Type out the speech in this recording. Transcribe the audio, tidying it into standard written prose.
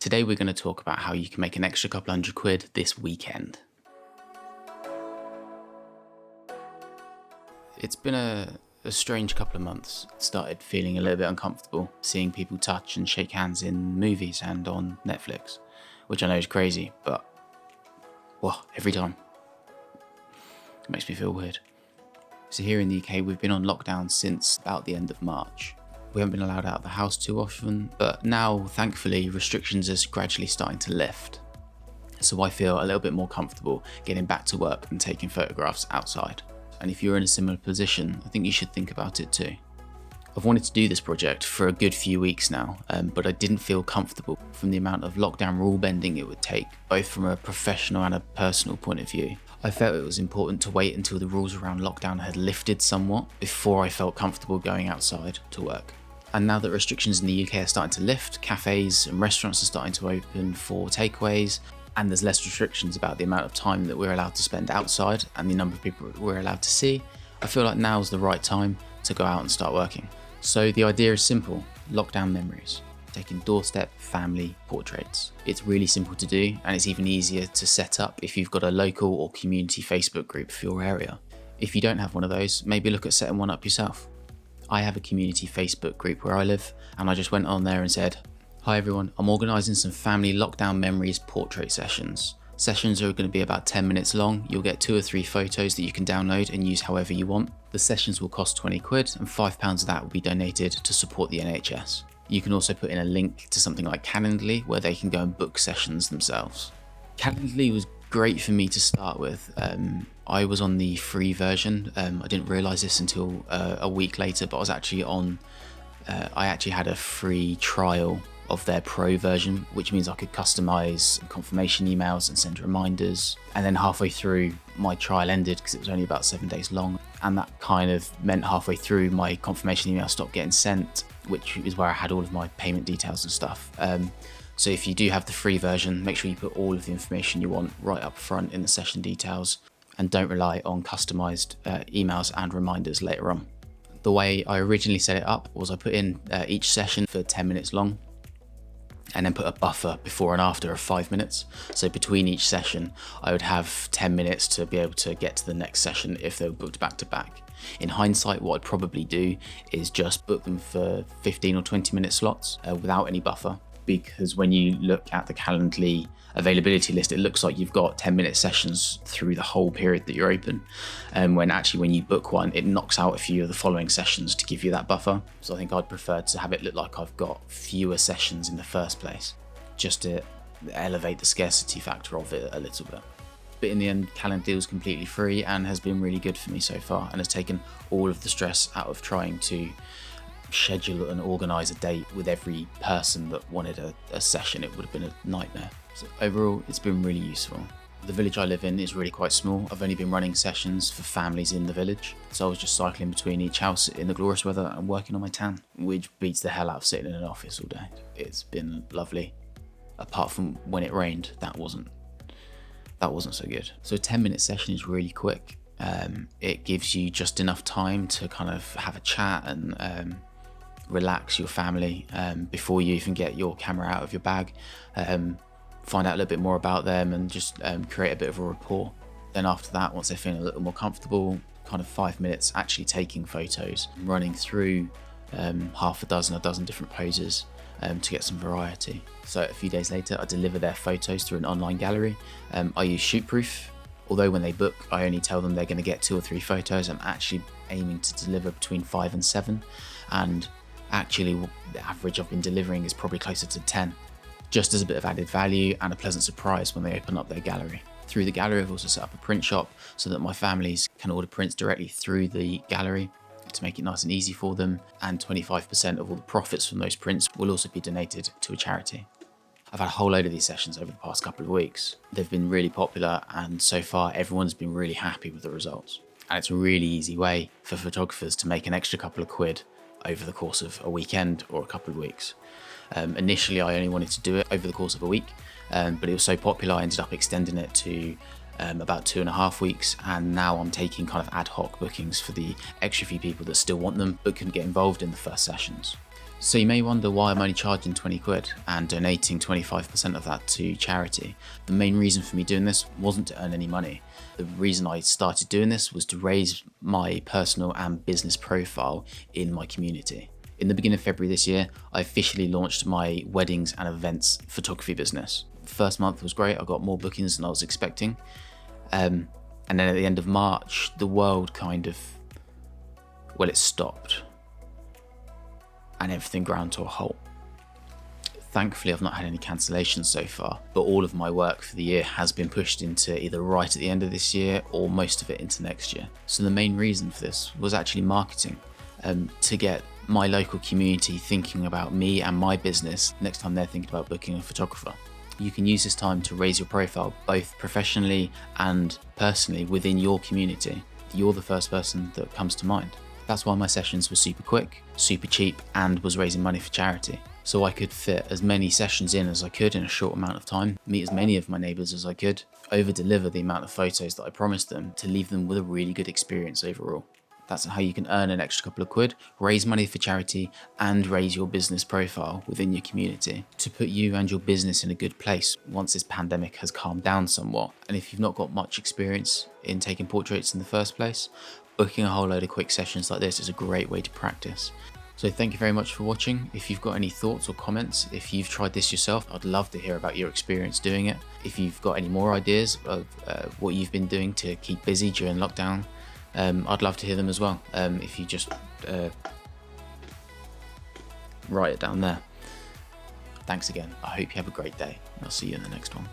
Today we're going to talk about how you can make an extra couple £100 this weekend. It's been a strange couple of months. Started feeling a little bit uncomfortable seeing people touch and shake hands in movies and on Netflix, which I know is crazy, but every time it makes me feel weird. So here in the UK, we've been on lockdown since about the end of March. We haven't been allowed out of the house too often, but now, thankfully, restrictions are gradually starting to lift. So I feel a little bit more comfortable getting back to work and taking photographs outside. And if you're in a similar position, I think you should think about it too. I've wanted to do this project for a good few weeks now, but I didn't feel comfortable from the amount of lockdown rule bending it would take, both from a professional and a personal point of view. I felt it was important to wait until the rules around lockdown had lifted somewhat before I felt comfortable going outside to work. And now that restrictions in the UK are starting to lift, cafes and restaurants are starting to open for takeaways, and there's less restrictions about the amount of time that we're allowed to spend outside and the number of people we're allowed to see, I feel like now's the right time to go out and start working. So the idea is simple: lockdown memories, taking doorstep family portraits. It's really simple to do, and it's even easier to set up if you've got a local or community Facebook group for your area. If you don't have one of those, maybe look at setting one up yourself. I have a community Facebook group where I live, and I just went on there and said, "Hi everyone, I'm organising some family lockdown memories portrait sessions. Sessions are going to be about 10 minutes long. You'll get 2 or 3 photos that you can download and use however you want. The sessions will cost £20 and £5 of that will be donated to support the NHS. You can also put in a link to something like Calendly where they can go and book sessions themselves." Calendly was great for me to start with. I was on the free version. I didn't realise this until a week later, but I actually had a free trial of their pro version, which means I could customise confirmation emails and send reminders. And then halfway through, my trial ended because it was only about 7 days long. And that kind of meant halfway through my confirmation email stopped getting sent, which is where I had all of my payment details and stuff. So if you do have the free version, make sure you put all of the information you want right up front in the session details, and don't rely on customised emails and reminders later on. The way I originally set it up was I put in each session for 10 minutes long, and then put a buffer before and after of 5 minutes. So between each session, I would have 10 minutes to be able to get to the next session if they were booked back to back. In hindsight, what I'd probably do is just book them for 15 or 20 minute slots without any buffer, because when you look at the Calendly availability list, it looks like you've got 10-minute sessions through the whole period that you're open. When actually, when you book one, it knocks out a few of the following sessions to give you that buffer. So I think I'd prefer to have it look like I've got fewer sessions in the first place, just to elevate the scarcity factor of it a little bit. But in the end, Calendly was completely free and has been really good for me so far, and has taken all of the stress out of trying to schedule and organise a date with every person that wanted a session. It would have been a nightmare. So overall, it's been really useful. The village I live in is really quite small. I've only been running sessions for families in the village, so I was just cycling between each house in the glorious weather and working on my tan, which beats the hell out of sitting in an office all day. It's been lovely, apart from when it rained. That wasn't so good. So a 10-minute session is really quick. It gives you just enough time to kind of have a chat and relax your family before you even get your camera out of your bag, find out a little bit more about them, and just create a bit of a rapport. Then after that, once they're feeling a little more comfortable, kind of 5 minutes actually taking photos, running through a dozen different poses to get some variety. So a few days later, I deliver their photos through an online gallery. I use Shootproof. Although when they book, I only tell them they're going to get 2 or 3 photos, I'm actually aiming to deliver between 5 and 7. And actually, the average I've been delivering is probably closer to 10, just as a bit of added value and a pleasant surprise when they open up their gallery. Through the gallery, I've also set up a print shop so that my families can order prints directly through the gallery to make it nice and easy for them, and 25% of all the profits from those prints will also be donated to a charity. I've had a whole load of these sessions over the past couple of weeks. They've been really popular, and so far everyone's been really happy with the results. And it's a really easy way for photographers to make an extra couple of quid over the course of a weekend or a couple of weeks. Initially, I only wanted to do it over the course of a week, but it was so popular I ended up extending it to about 2.5 weeks, and now I'm taking kind of ad hoc bookings for the extra few people that still want them but couldn't get involved in the first sessions. So you may wonder why I'm only charging 20 quid and donating 25% of that to charity. The main reason for me doing this wasn't to earn any money. The reason I started doing this was to raise my personal and business profile in my community. In the beginning of February this year, I officially launched my weddings and events photography business. The first month was great, I got more bookings than I was expecting. And then at the end of March, the world it stopped. And everything ground to a halt. Thankfully, I've not had any cancellations so far, but all of my work for the year has been pushed into either right at the end of this year or most of it into next year. So the main reason for this was actually marketing, to get my local community thinking about me and my business next time they're thinking about booking a photographer. You can use this time to raise your profile both professionally and personally within your community. You're the first person that comes to mind. That's why my sessions were super quick, super cheap, and was raising money for charity. So I could fit as many sessions in as I could in a short amount of time, meet as many of my neighbours as I could, over-deliver the amount of photos that I promised them to leave them with a really good experience overall. That's how you can earn an extra couple of quid, raise money for charity, and raise your business profile within your community to put you and your business in a good place once this pandemic has calmed down somewhat. And if you've not got much experience in taking portraits in the first place, booking a whole load of quick sessions like this is a great way to practice. So thank you very much for watching. If you've got any thoughts or comments, if you've tried this yourself, I'd love to hear about your experience doing it. If you've got any more ideas of what you've been doing to keep busy during lockdown, I'd love to hear them as well. If you just write it down there. Thanks again. I hope you have a great day. I'll see you in the next one.